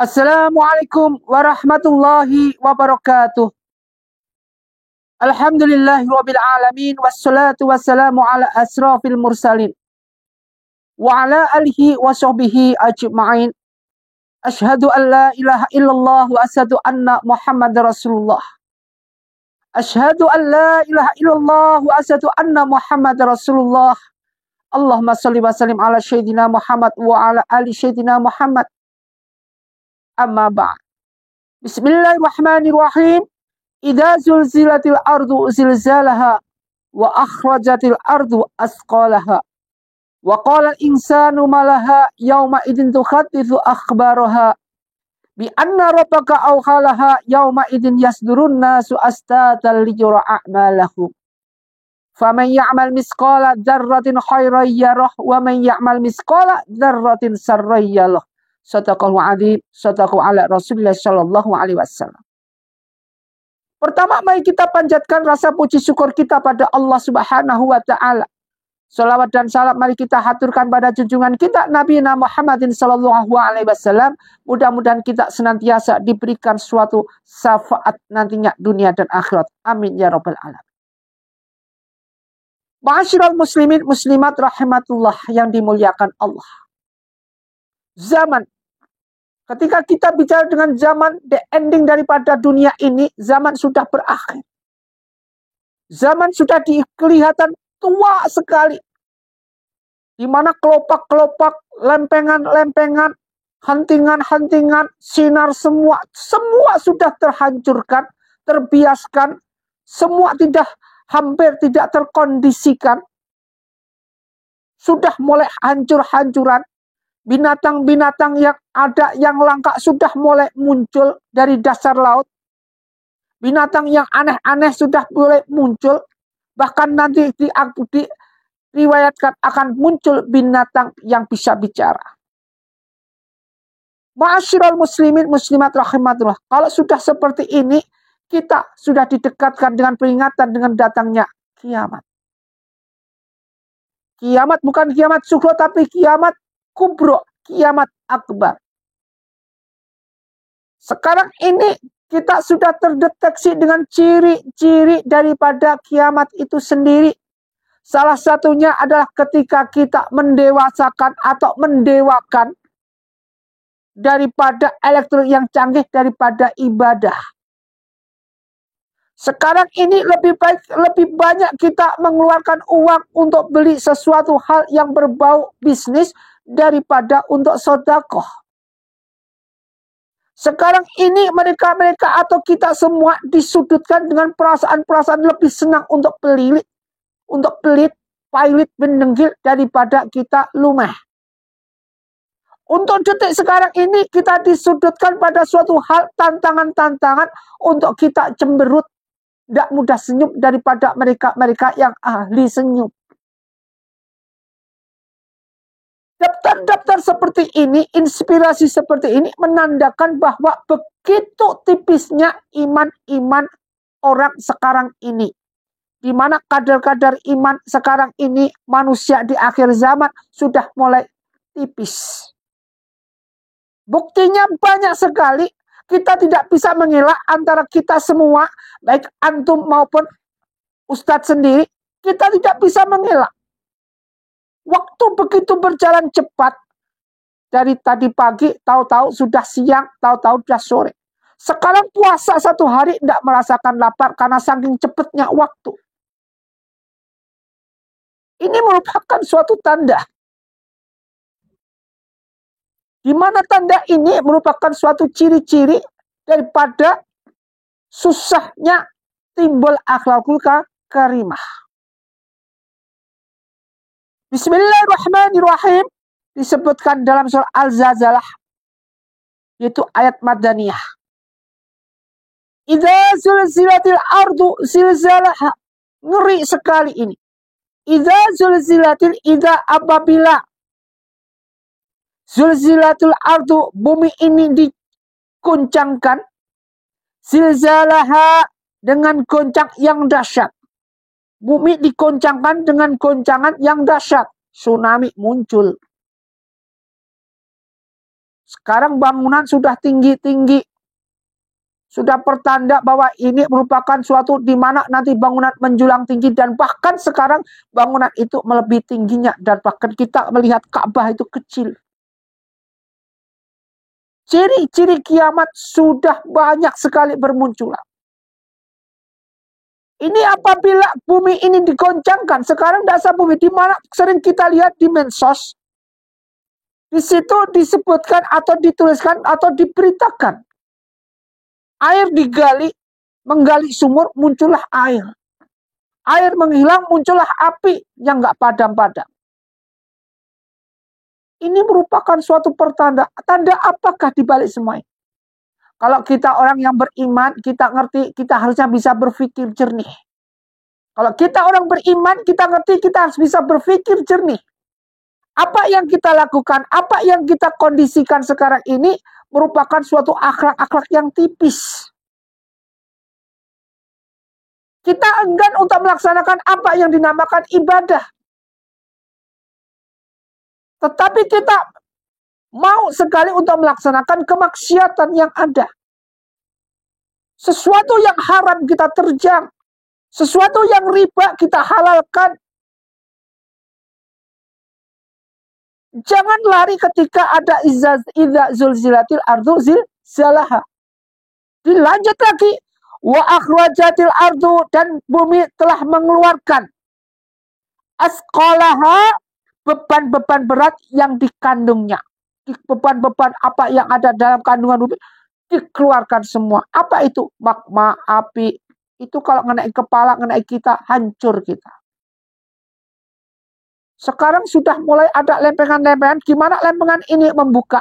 Assalamualaikum warahmatullahi wabarakatuh. Alhamdulillahirabbil alamin wassalatu wassalamu ala asrafil mursalin wa ala alihi wa sahbihi ajma'in. Asyhadu an la ilaha illallah wa asyhadu anna Muhammadar Rasulullah. Asyhadu an la ilaha illallah wa asyhadu anna Muhammadar Rasulullah. Allahumma shalli wa sallim ala sayyidina Muhammad wa ala ali sayyidina Muhammad. Amma ba'd. Bismillahirrahmanirrahim. Idza zulzilatil ardu zilzalaha wa akhrajatil ardu asqalaha wa qala al-insanu malaha yauma idzin tuhadditsu akhbaraha bi anna rabbaka awhalaha yauma idzin yasdurun nasu astatan liyura a'malahum faman ya'mal misqala dzarratin khairan yarah wa man ya'mal misqala dzarratin sarran yarah. Sadaqallahu adzim, sadaqallahu ala Rasulillah sallallahu alaihi wasallam. Pertama, mari kita panjatkan rasa puji syukur kita pada Allah Subhanahu wa taala. Salawat dan salam mari kita haturkan pada junjungan kita Nabi Muhammadin sallallahu alaihi wasallam. Mudah-mudahan kita senantiasa diberikan suatu syafaat nantinya dunia dan akhirat. Amin ya rabbal alamin. Ma'asyiral muslimin muslimat rahimatullah yang dimuliakan Allah. Zaman. Ketika kita bicara dengan zaman, the ending daripada dunia ini, zaman sudah berakhir. Zaman sudah kelihatan tua sekali. Di mana kelopak-kelopak, lempengan-lempengan, hantingan-hantingan, sinar semua sudah terhancurkan, terbiaskan, semua hampir tidak terkondisikan. Sudah mulai hancur-hancuran. Binatang-binatang yang ada yang langka sudah mulai muncul dari dasar laut. Binatang yang aneh-aneh sudah mulai muncul. Bahkan nanti diriwayatkan akan muncul binatang yang bisa bicara. Ma'asyiral muslimin muslimat rahimatullah. Kalau sudah seperti ini, kita sudah didekatkan dengan peringatan dengan datangnya kiamat. Kiamat bukan kiamat sughra, tapi kiamat kubro, kiamat akbar. Sekarang ini kita sudah terdeteksi dengan ciri-ciri daripada kiamat itu sendiri. Salah satunya adalah ketika kita mendewasakan atau mendewakan daripada elektronik yang canggih daripada ibadah. Sekarang ini lebih banyak kita mengeluarkan uang untuk beli sesuatu hal yang berbau bisnis daripada untuk sedekah. Sekarang ini mereka atau kita semua disudutkan dengan perasaan-perasaan lebih senang untuk pelit, pailit, mendenggil daripada kita lumeh. Untuk detik sekarang ini kita disudutkan pada suatu hal tantangan-tantangan untuk kita cemberut, tidak mudah senyum daripada mereka yang ahli senyum. Daftar-daftar seperti ini, inspirasi seperti ini menandakan bahwa begitu tipisnya iman-iman orang sekarang ini. Di mana kadar-kadar iman sekarang ini manusia di akhir zaman sudah mulai tipis. Buktinya banyak sekali. Kita tidak bisa mengelak antara kita semua, baik antum maupun ustadz sendiri, kita tidak bisa mengelak. Waktu begitu berjalan cepat. Dari tadi pagi, tahu-tahu sudah siang, tahu-tahu sudah sore. Sekarang puasa satu hari tidak merasakan lapar karena saking cepatnya waktu. Ini merupakan suatu tanda. Di mana tanda ini merupakan suatu ciri-ciri daripada susahnya timbul akhlakul karimah. Bismillahirrahmanirrahim disebutkan dalam surah Al-Zalzalah, yaitu ayat Madaniyah. Idza zulzilatil ardu zilzalaha. Ngeri sekali ini. Idza zulzilatil, idza apabila zulzilatul ardu, bumi ini diguncangkan, zilzalaha dengan goncang yang dahsyat. Bumi digoncangkan dengan goncangan yang dahsyat. Tsunami muncul. Sekarang bangunan sudah tinggi-tinggi. Sudah pertanda bahwa ini merupakan suatu di mana nanti bangunan menjulang tinggi, dan bahkan sekarang bangunan itu melebihi tingginya, dan bahkan kita melihat Ka'bah itu kecil. Ciri-ciri kiamat sudah banyak sekali bermunculan. Ini apabila bumi ini digoncangkan, sekarang dasar bumi di mana sering kita lihat di medsos, di situ disebutkan atau dituliskan atau diberitakan. Air digali, menggali sumur, muncullah air. Air menghilang, muncullah api yang nggak padam-padam. Ini merupakan suatu pertanda. Tanda apakah di balik semua ini? Kalau kita orang yang beriman, kita ngerti, kita harusnya bisa berpikir jernih. Kalau kita orang beriman, kita ngerti, kita harus bisa berpikir jernih. Apa yang kita lakukan, apa yang kita kondisikan sekarang ini merupakan suatu akhlak-akhlak yang tipis. Kita enggan untuk melaksanakan apa yang dinamakan ibadah. Tetapi kita mau sekali untuk melaksanakan kemaksiatan yang ada. Sesuatu yang haram kita terjang. Sesuatu yang riba kita halalkan. Jangan lari ketika ada idza zulzilatil ardu zilzalaha. Dilanjut lagi. Wa akhrajatil ardu, dan bumi telah mengeluarkan asqalaha, beban-beban berat yang dikandungnya. Beban-beban apa yang ada dalam kandungan bumi dikeluarkan semua. Apa itu? Magma, api. Itu kalau ngenai kepala, ngenai kita, hancur kita. Sekarang sudah mulai ada lempengan-lempengan. Gimana lempengan ini membuka?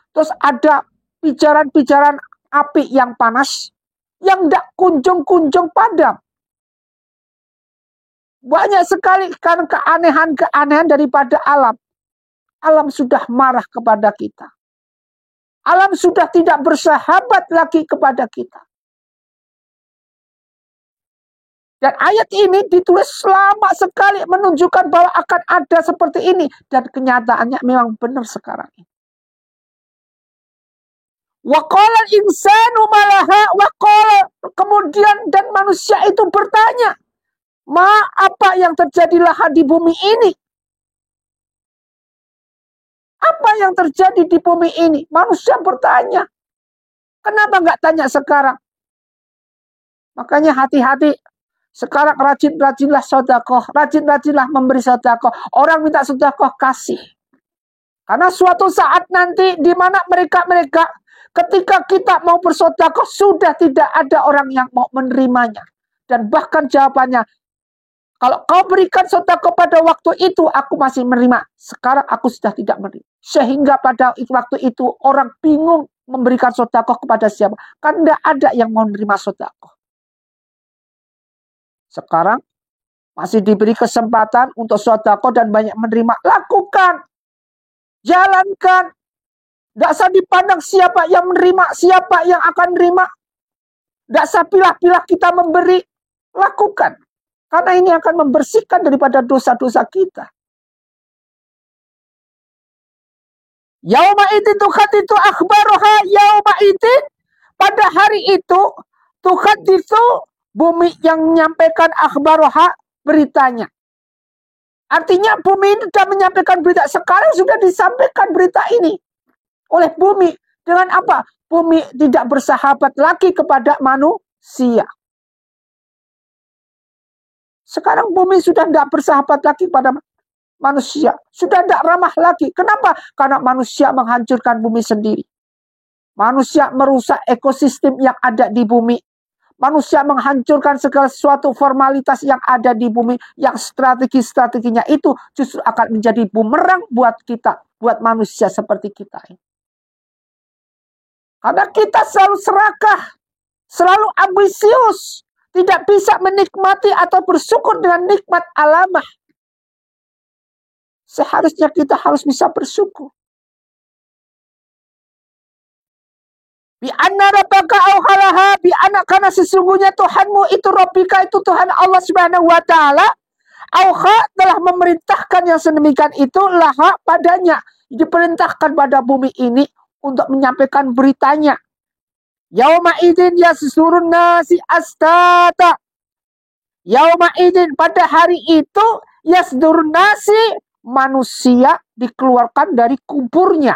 Terus ada pijaran-pijaran api yang panas, yang tidak kunjung-kunjung padam. Banyak sekali kan keanehan-keanehan daripada alam. Alam sudah marah kepada kita. Alam sudah tidak bersahabat lagi kepada kita. Dan ayat ini ditulis lama sekali menunjukkan bahwa akan ada seperti ini. Dan kenyataannya memang benar sekarang ini. Waqala insanu malaha waqala, kemudian dan manusia itu bertanya, apa yang terjadi laha di bumi ini? Apa yang terjadi di bumi ini? Manusia bertanya. Kenapa nggak tanya sekarang? Makanya hati-hati. Sekarang rajin-rajinlah sedekah, rajin-rajinlah memberi sedekah. Orang minta sedekah, kasih. Karena suatu saat nanti di mana mereka ketika kita mau bersedekah, sudah tidak ada orang yang mau menerimanya. Dan bahkan jawabannya, kalau kau berikan sedekah pada waktu itu, aku masih menerima. Sekarang aku sudah tidak menerima. Sehingga pada waktu itu, orang bingung memberikan sedekah kepada siapa. Kan tidak ada yang mau menerima sedekah. Sekarang masih diberi kesempatan untuk sedekah dan banyak menerima. Lakukan. Jalankan. Tidak usah dipandang siapa yang menerima, siapa yang akan menerima. Tidak usah pilah-pilah kita memberi. Lakukan. Karena ini akan membersihkan daripada dosa-dosa kita. Yauma idzin tukhaditsu akhbaruha yauma idzin, pada hari itu tukhaditsu, bumi yang menyampaikan akhbaruha, beritanya. Artinya bumi ini sudah menyampaikan berita. Sekarang sudah disampaikan berita ini oleh bumi. Dengan apa? Bumi tidak bersahabat lagi kepada manusia. Sekarang bumi sudah tidak bersahabat lagi pada manusia. Sudah tidak ramah lagi. Kenapa? Karena manusia menghancurkan bumi sendiri. Manusia merusak ekosistem yang ada di bumi. Manusia menghancurkan segala sesuatu formalitas yang ada di bumi. Yang strategi-strateginya itu justru akan menjadi bumerang buat kita. Buat manusia seperti kita ini. Karena kita selalu serakah. Selalu ambisius. Tidak bisa menikmati atau bersyukur dengan nikmat alamah. Seharusnya kita harus bisa bersyukur. Bi anna rabbaka auhalaha, bi anna, karena sesungguhnya Tuhanmu itu, Rabbika itu Tuhan Allah Subhanahu wa taala, auha, telah memerintahkan yang sedemikian itu laha, padanya. Diperintahkan pada bumi ini untuk menyampaikan beritanya. Yauma idin yasurun nasi astata. Yauma idin, pada hari itu yasdurun nasi, manusia dikeluarkan dari kuburnya.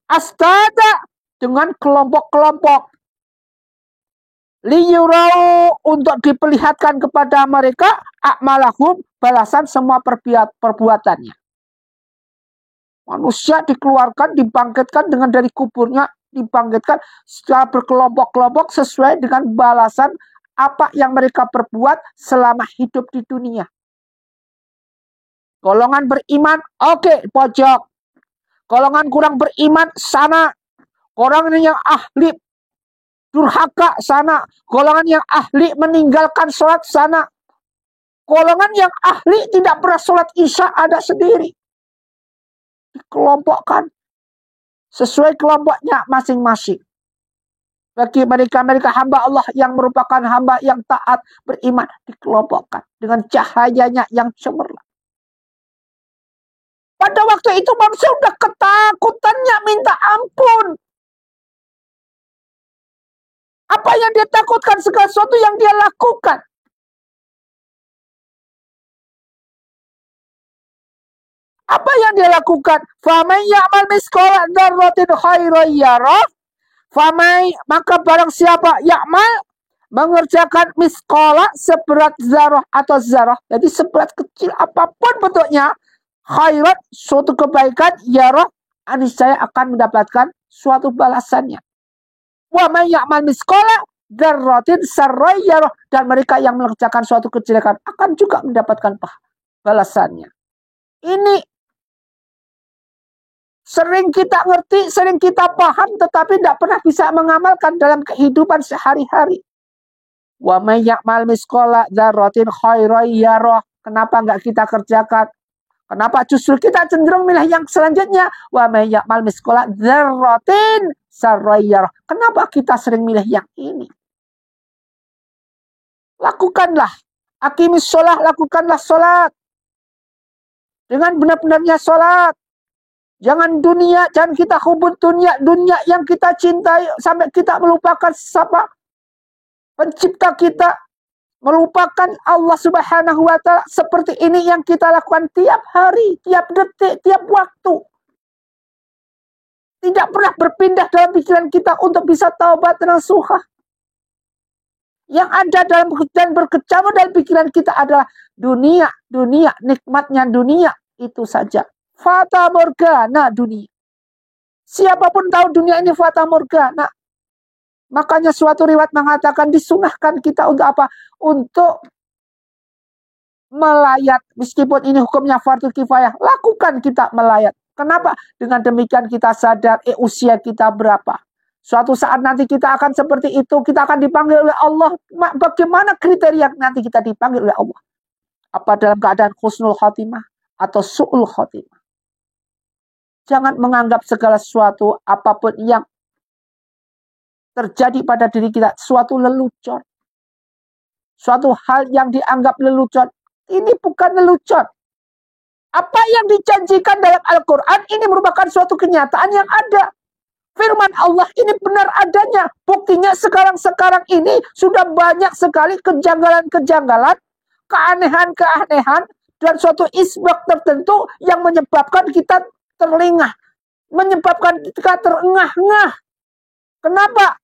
Astata, dengan kelompok-kelompok. Liyurau, untuk diperlihatkan kepada mereka akmalahum, balasan semua perbuatannya. Manusia dikeluarkan, dibangkitkan dengan dari kuburnya, dibangkitkan secara berkelompok-kelompok sesuai dengan balasan apa yang mereka perbuat selama hidup di dunia. Golongan beriman, oke, pojok. Golongan kurang beriman, sana. Golongan yang ahli durhaka, sana. Golongan yang ahli meninggalkan sholat, sana. Golongan yang ahli tidak pernah sholat isya, ada sendiri. Dikelompokkan sesuai kelompoknya masing-masing. Bagi mereka hamba Allah yang merupakan hamba yang taat beriman, dikelompokkan dengan cahayanya yang cemerlang. Pada waktu itu manusia sudah ketakutannya minta ampun. Apa yang dia takutkan, segala sesuatu yang dia lakukan. Apa yang dia lakukan? Faman ya'mal misqala dzarratin khairan yarah. Maka barang siapa ya'mal, mengerjakan misqala, seberat zarah atau zarah. Jadi seberat kecil apapun bentuknya, khairan, suatu kebaikan, yarah, aniscaya akan mendapatkan suatu balasannya. Wa may ya'mal misqala dzarratin sarran yarah, dan mereka yang mengerjakan suatu kejelekan akan juga mendapatkan balasannya. Ini sering kita ngerti, sering kita paham, tetapi tidak pernah bisa mengamalkan dalam kehidupan sehari-hari. Wa may ya'mal misqala dzarratin khairan yarah. Kenapa enggak kita kerjakan? Kenapa justru kita cenderung milih yang selanjutnya? Wa may ya'mal misqala dzarratin sarran yarah. Kenapa kita sering milih yang ini? Lakukanlah. Aqimis sholah, lakukanlah sholat. Dengan benar-benarnya sholat. Jangan dunia, jangan kita hubut dunia yang kita cintai sampai kita melupakan siapa pencipta kita, melupakan Allah Subhanahu wa Ta'ala. Seperti ini yang kita lakukan tiap hari, tiap detik, tiap waktu. Tidak pernah berpindah dalam pikiran kita untuk bisa taubat nasuha. Yang ada dalam dan berkecamuk dalam pikiran kita adalah dunia, nikmatnya dunia itu saja. Fata morgana dunia. Siapapun tahu dunia ini fata morgana. Makanya suatu riwayat mengatakan disunahkan kita untuk apa? Untuk melayat. Meskipun ini hukumnya fardu kifayah, lakukan kita melayat. Kenapa? Dengan demikian kita sadar usia kita berapa. Suatu saat nanti kita akan seperti itu. Kita akan dipanggil oleh Allah. Bagaimana kriteria nanti kita dipanggil oleh Allah? Apa dalam keadaan husnul khotimah atau su'ul khotimah? Jangan menganggap segala sesuatu apapun yang terjadi pada diri kita suatu lelucon. Suatu hal yang dianggap lelucon. Ini bukan lelucon. Apa yang dijanjikan dalam Al-Quran ini merupakan suatu kenyataan yang ada. Firman Allah ini benar adanya. Buktinya sekarang ini sudah banyak sekali kejanggalan-kejanggalan, keanehan-keanehan, dan suatu isbak tertentu yang menyebabkan kita terlengah, menyebabkan kita terengah-engah. Kenapa?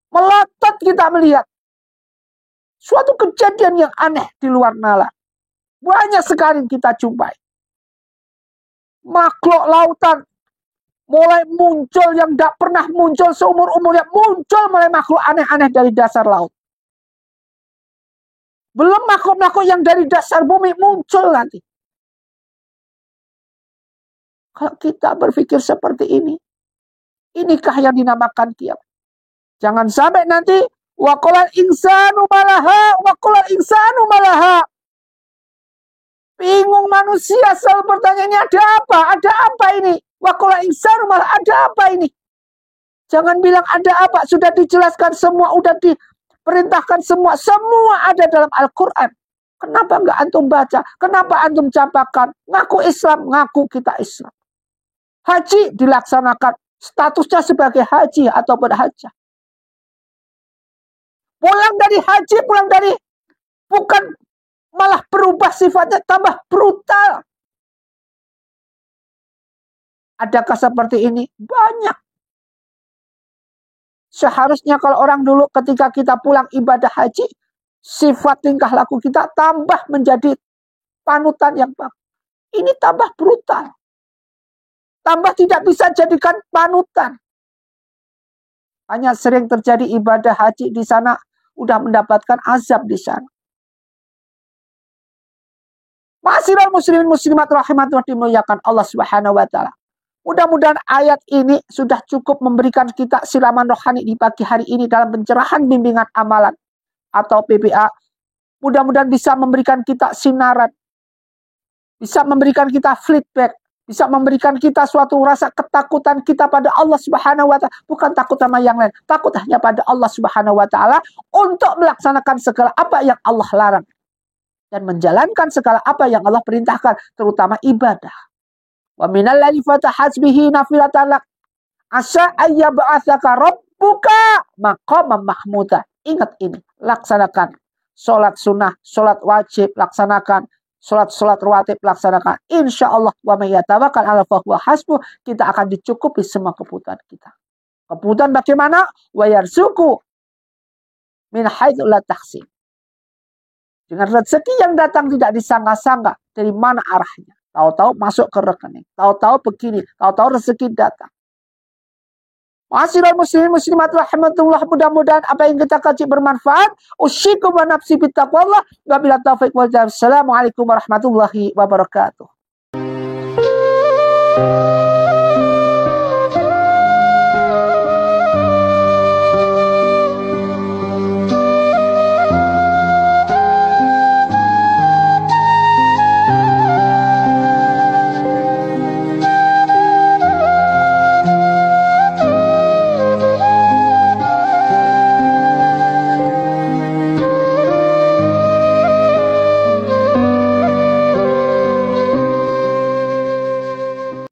Melotot kita melihat suatu kejadian yang aneh di luar nalar. Banyak sekali kita jumpai. Makhluk lautan mulai muncul yang tidak pernah muncul seumur-umurnya. Muncul mulai makhluk aneh-aneh dari dasar laut. Belum makhluk-makhluk yang dari dasar bumi muncul nanti. Kalau kita berpikir seperti ini, inikah yang dinamakan kiamat? Jangan sampai nanti waqalal insanu malaha. Bingung manusia selalu bertanya, ini ada apa? Ada apa ini? Waqalal insanu malaha, ada apa ini? Jangan bilang ada apa, sudah dijelaskan semua, sudah diperintahkan semua. Semua ada dalam Al-Quran. Kenapa enggak antum baca? Kenapa antum campakkan? Ngaku Islam, ngaku kita Islam. Haji dilaksanakan, statusnya sebagai haji ataupun hajah. Pulang dari haji, bukan malah berubah sifatnya, tambah brutal. Adakah seperti ini? Banyak. Seharusnya kalau orang dulu ketika kita pulang ibadah haji, sifat tingkah laku kita tambah menjadi panutan yang bagus. Ini tambah brutal. Tambah tidak bisa jadikan panutan. Hanya sering terjadi ibadah haji di sana, udah mendapatkan azab di sana. Ma'asyiral muslimin muslimat rahimatullah dimuliakan Allah Subhanahu wa taala. Mudah-mudahan ayat ini sudah cukup memberikan kita siraman rohani di pagi hari ini dalam pencerahan bimbingan amalan atau PBA. Mudah-mudahan bisa memberikan kita sinaran, bisa memberikan kita feedback, bisa memberikan kita suatu rasa ketakutan kita pada Allah Subhanahu wa taala, bukan takut sama yang lain, takut hanya pada Allah Subhanahu wa taala untuk melaksanakan segala apa yang Allah larang dan menjalankan segala apa yang Allah perintahkan, terutama ibadah. Wa minal ladzi fatahasbihi nafilatan lak asa ayyab'atsaka rabbuka maqaman mahmuda. Ingat ini, laksanakan salat sunnah, salat wajib, laksanakan salat rawatib, laksanakan. Insyaallah wa may yatawakkal 'ala fahuwa hasbuh, kita akan dicukupi semua kebutuhan kita. Kebutuhan bagaimana? Wa yarzuqu min haitsu la tahsib. Dengan rezeki yang datang tidak disangka-sangka dari mana arahnya. Tahu-tahu masuk ke rekening. Tahu-tahu begini. Tahu-tahu rezeki datang. Ma'asyiral muslimin muslimat rahimatullah, mudah-mudahan apa yang kita kaji bermanfaat. Usyikum wa nafsi bittaqwallah. Wabillahi taufiq wal hidayah. Assalamualaikum warahmatullahi wabarakatuh.